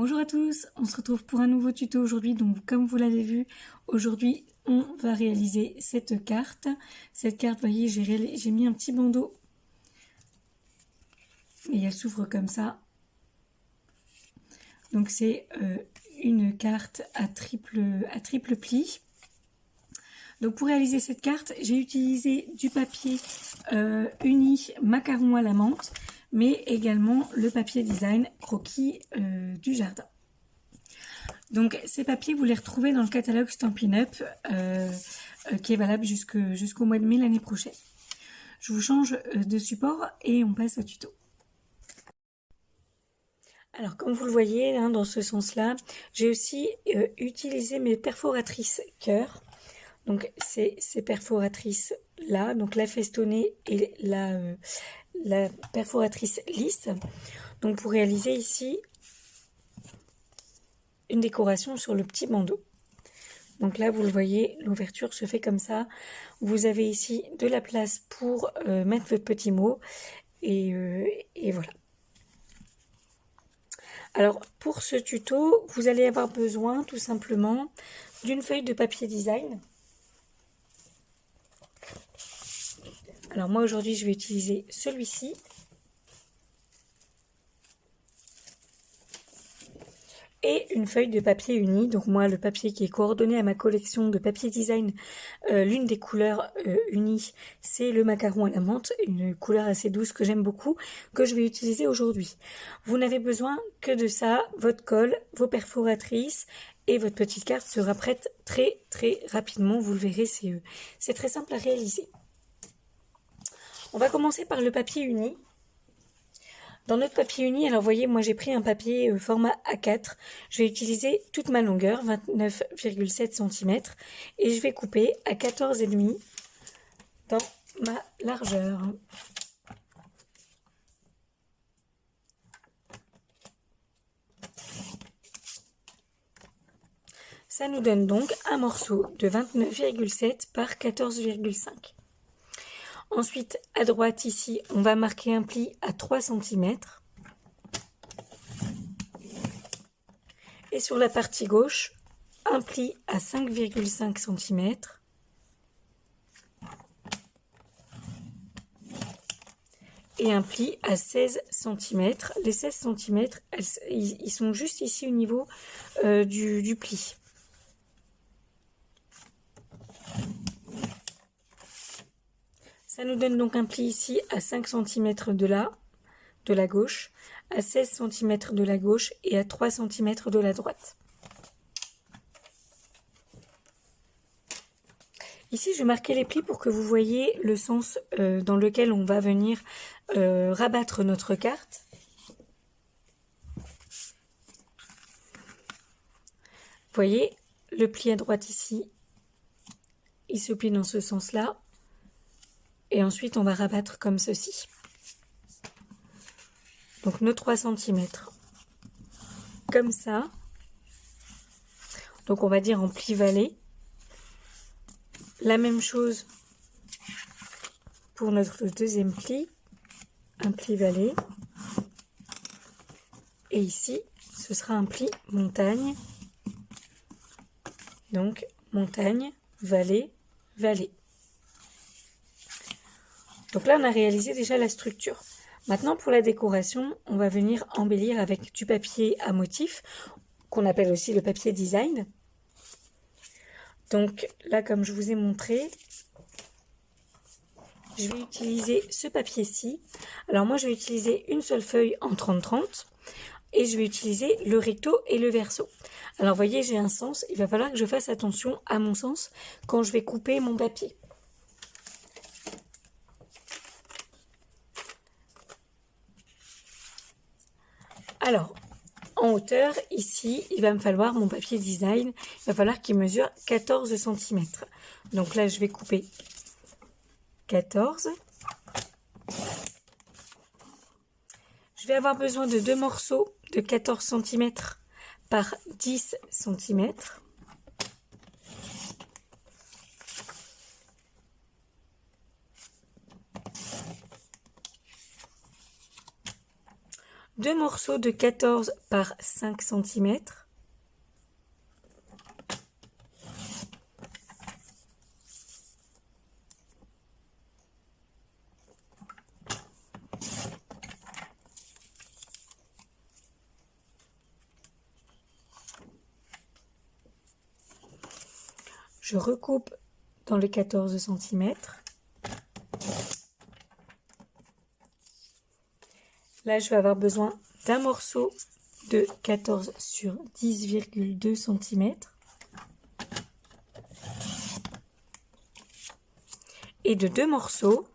Bonjour à tous, on se retrouve pour un nouveau tuto aujourd'hui. Donc comme vous l'avez vu, aujourd'hui on va réaliser cette carte. Cette carte, vous voyez, j'ai mis un petit bandeau et elle s'ouvre comme ça. Donc c'est une carte à triple pli. Donc pour réaliser cette carte, j'ai utilisé du papier uni macaron à la menthe, mais également le papier design croquis du jardin. Donc ces papiers, vous les retrouvez dans le catalogue Stampin' Up qui est valable jusqu'au mois de mai l'année prochaine. Je vous change de support et on passe au tuto. Alors comme vous le voyez, hein, dans ce sens-là, j'ai aussi utilisé mes perforatrices cœur. Donc c'est ces perforatrices là, donc la festonnée et la perforatrice lisse. Donc pour réaliser ici une décoration sur le petit bandeau. Donc là, vous le voyez, l'ouverture se fait comme ça. Vous avez ici de la place pour mettre votre petit mot. Et voilà. Alors, pour ce tuto, vous allez avoir besoin tout simplement d'une feuille de papier design. Alors moi, aujourd'hui, je vais utiliser celui-ci. Et une feuille de papier uni, donc moi le papier qui est coordonné à ma collection de papier design, l'une des couleurs unies, c'est le macaron à la menthe, une couleur assez douce que j'aime beaucoup, que je vais utiliser aujourd'hui. Vous n'avez besoin que de ça, votre colle, vos perforatrices et votre petite carte sera prête très rapidement, vous le verrez, c'est très simple à réaliser. On va commencer par le papier uni. Dans notre papier uni, alors vous voyez, moi j'ai pris un papier format A4. Je vais utiliser toute ma longueur, 29,7 cm. Et je vais couper à 14,5 dans ma largeur. Ça nous donne donc un morceau de 29,7 par 14,5. Ensuite, à droite ici, on va marquer un pli à 3 cm. Et sur la partie gauche, un pli à 5,5 cm. Et un pli à 16 cm. Les 16 cm, ils sont juste ici au niveau du pli. Ça nous donne donc un pli ici à 5 cm de la gauche, à 16 cm de la gauche et à 3 cm de la droite. Ici, je vais marquer les plis pour que vous voyez le sens dans lequel on va venir rabattre notre carte. Vous voyez, le pli à droite ici, il se plie dans ce sens-là. Et ensuite, on va rabattre comme ceci. Donc nos 3 cm. Comme ça. Donc on va dire en pli valet. La même chose pour notre deuxième pli. Un pli valet. Et ici, ce sera un pli montagne. Donc montagne, valet, valet. Donc là, on a réalisé déjà la structure. Maintenant, pour la décoration, on va venir embellir avec du papier à motif, qu'on appelle aussi le papier design. Donc là, comme je vous ai montré, je vais utiliser ce papier-ci. Alors moi, je vais utiliser une seule feuille en 30-30 et je vais utiliser le recto et le verso. Alors, vous voyez, j'ai un sens. Il va falloir que je fasse attention à mon sens quand je vais couper mon papier. Alors, en hauteur, ici, il va me falloir mon papier design. Il va falloir qu'il mesure 14 cm. Donc là, je vais couper 14. Je vais avoir besoin de deux morceaux de 14 cm par 10 cm. 2 morceaux de 14 par 5 cm. Je recoupe dans les 14 cm. Là, je vais avoir besoin d'un morceau de 14 sur 10,2 cm. Et de 2 morceaux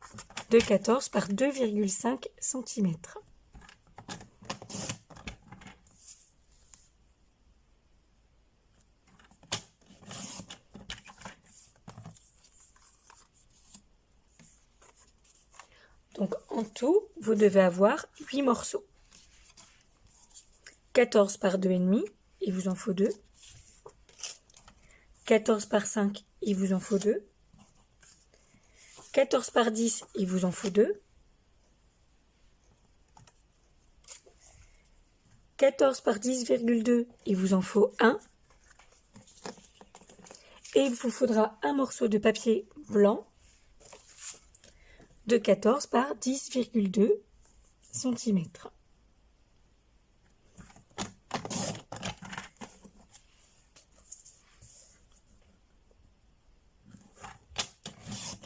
de 14 par 2,5 cm. Donc en tout, vous devez avoir 8 morceaux. 14 par 2,5, il vous en faut 2. 14 par 5, il vous en faut 2. 14 par 10, il vous en faut 2. 14 par 10,2, il vous en faut 1. Et il vous faudra un morceau de papier blanc de 14 par 10,2 cm.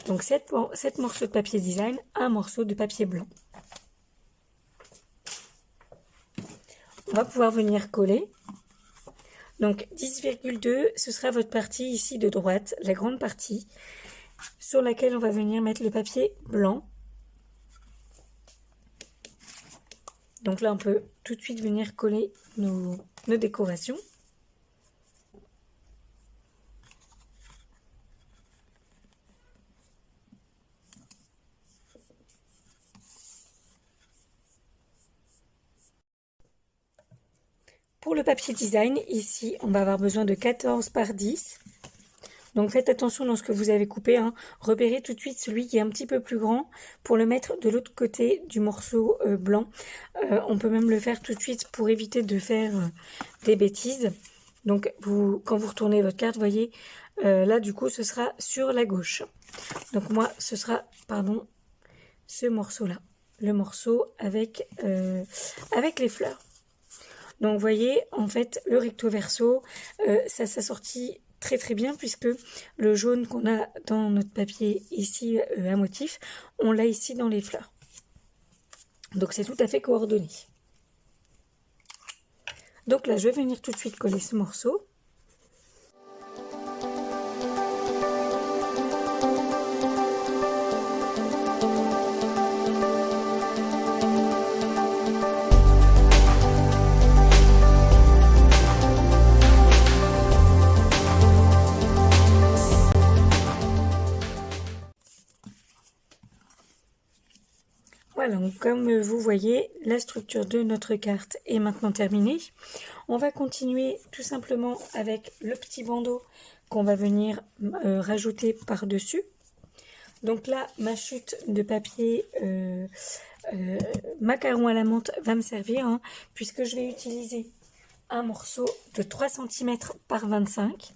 Donc 7 morceaux de papier design, un morceau de papier blanc. On va pouvoir venir coller. Donc 10,2, ce sera votre partie ici de droite, la grande partie, sur laquelle on va venir mettre le papier blanc. Donc là, on peut tout de suite venir coller nos décorations. Pour le papier design, ici, on va avoir besoin de 14 par 10. Donc faites attention dans ce que vous avez coupé. Repérez tout de suite celui qui est un petit peu plus grand pour le mettre de l'autre côté du morceau blanc. On peut même le faire tout de suite pour éviter de faire des bêtises. Donc quand vous retournez votre carte, voyez, là du coup ce sera sur la gauche. Donc moi ce sera, ce morceau-là. Le morceau avec les fleurs. Donc vous voyez, en fait, le recto verso, ça s'assortit très bien puisque le jaune qu'on a dans notre papier ici à motif, on l'a ici dans les fleurs. Donc c'est tout à fait coordonné. Donc là, je vais venir tout de suite coller ce morceau. Voilà, donc comme vous voyez, la structure de notre carte est maintenant terminée. On va continuer tout simplement avec le petit bandeau qu'on va venir rajouter par-dessus. Donc là, ma chute de papier macaron à la menthe va me servir, puisque je vais utiliser un morceau de 3 cm par 25.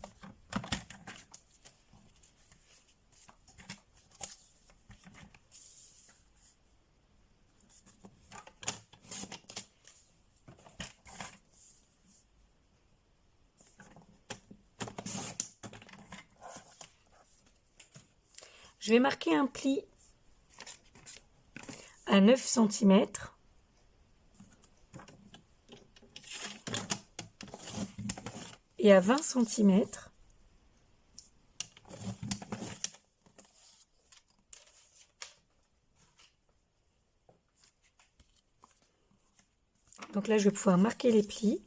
Je vais marquer un pli à 9 cm. Et à 20 cm. Donc là, je vais pouvoir marquer les plis.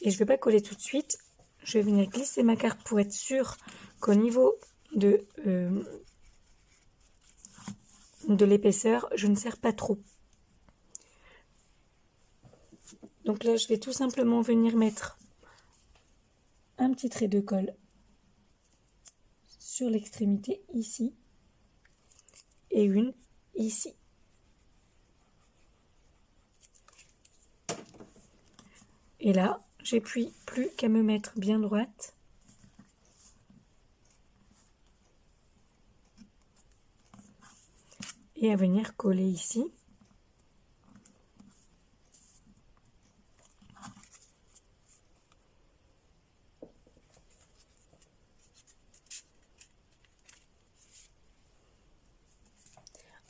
Et je ne vais pas coller tout de suite. Je vais venir glisser ma carte pour être sûre qu'au niveau de l'épaisseur, je ne serre pas trop. Donc là, je vais tout simplement venir mettre un petit trait de colle sur l'extrémité ici et une ici. Et là, j'ai plus qu'à me mettre bien droite. Et à venir coller ici.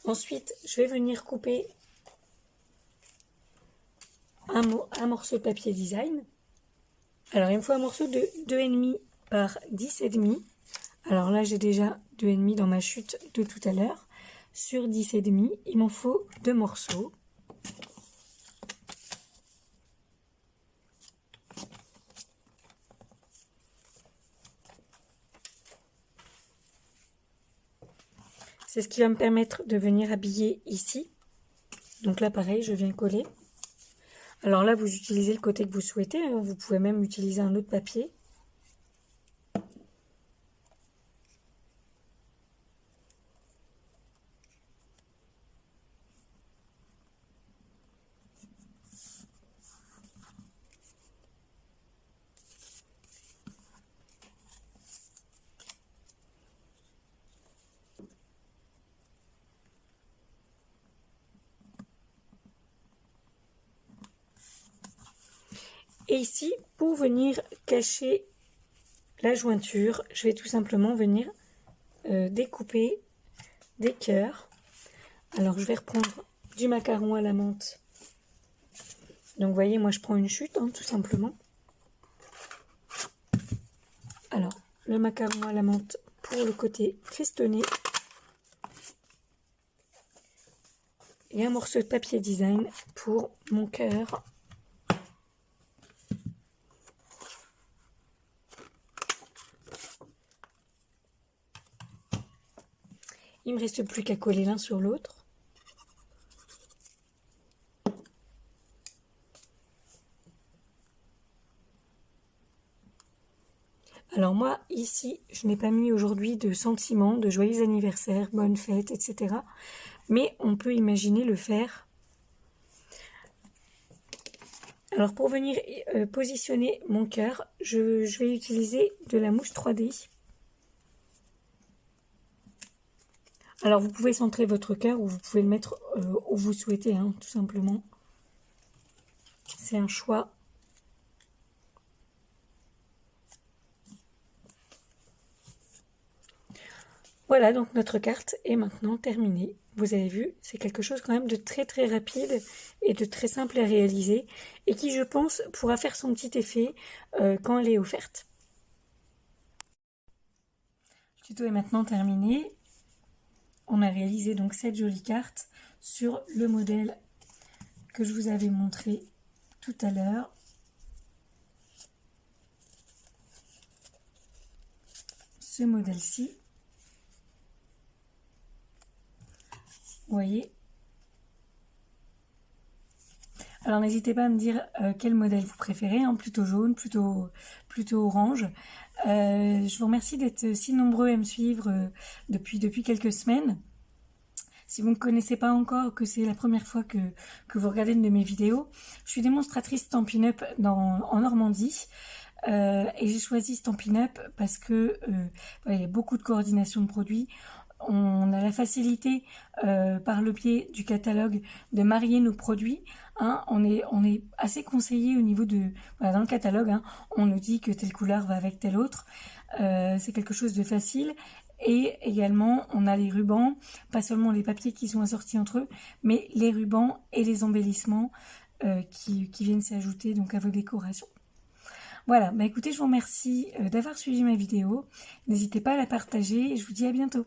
Ensuite, je vais venir couper un morceau de papier design. Alors, il me faut un morceau de 2,5 par 10,5. Alors là, j'ai déjà 2,5 dans ma chute de tout à l'heure. Sur 10,5, il m'en faut 2 morceaux. C'est ce qui va me permettre de venir habiller ici. Donc là, pareil, je viens coller. Alors là, vous utilisez le côté que vous souhaitez, hein. Vous pouvez même utiliser un autre papier. Et ici, pour venir cacher la jointure, je vais tout simplement venir découper des cœurs. Alors, je vais reprendre du macaron à la menthe. Donc, vous voyez, moi, je prends une chute, hein, tout simplement. Alors, le macaron à la menthe pour le côté festonné. Et un morceau de papier design pour mon cœur. Il me reste plus qu'à coller l'un sur l'autre. Alors moi, ici, je n'ai pas mis aujourd'hui de sentiments, de joyeux anniversaire, bonne fête, etc. Mais on peut imaginer le faire. Alors pour venir positionner mon cœur, je vais utiliser de la mousse 3D. Alors vous pouvez centrer votre cœur ou vous pouvez le mettre où vous souhaitez, hein, tout simplement. C'est un choix. Voilà, donc notre carte est maintenant terminée. Vous avez vu, c'est quelque chose quand même de très très rapide et de très simple à réaliser et qui, je pense, pourra faire son petit effet quand elle est offerte. Le tuto est maintenant terminé. On a réalisé donc cette jolie carte sur le modèle que je vous avais montré tout à l'heure. Ce modèle-ci. Vous voyez. Alors n'hésitez pas à me dire quel modèle vous préférez, hein, plutôt jaune, plutôt orange. Je vous remercie d'être si nombreux à me suivre depuis quelques semaines. Si vous ne me connaissez pas encore, que c'est la première fois que vous regardez une de mes vidéos, je suis démonstratrice Stampin' Up en Normandie. Et j'ai choisi Stampin' Up parce que voilà, il y a beaucoup de coordination de produits. On a la facilité par le biais du catalogue de marier nos produits. Hein, on est assez conseillé au niveau de... Voilà, dans le catalogue, hein, on nous dit que telle couleur va avec telle autre. C'est quelque chose de facile. Et également, on a les rubans, pas seulement les papiers qui sont assortis entre eux, mais les rubans et les embellissements qui viennent s'ajouter donc à vos décorations. Voilà, bah écoutez, je vous remercie d'avoir suivi ma vidéo. N'hésitez pas à la partager et je vous dis à bientôt.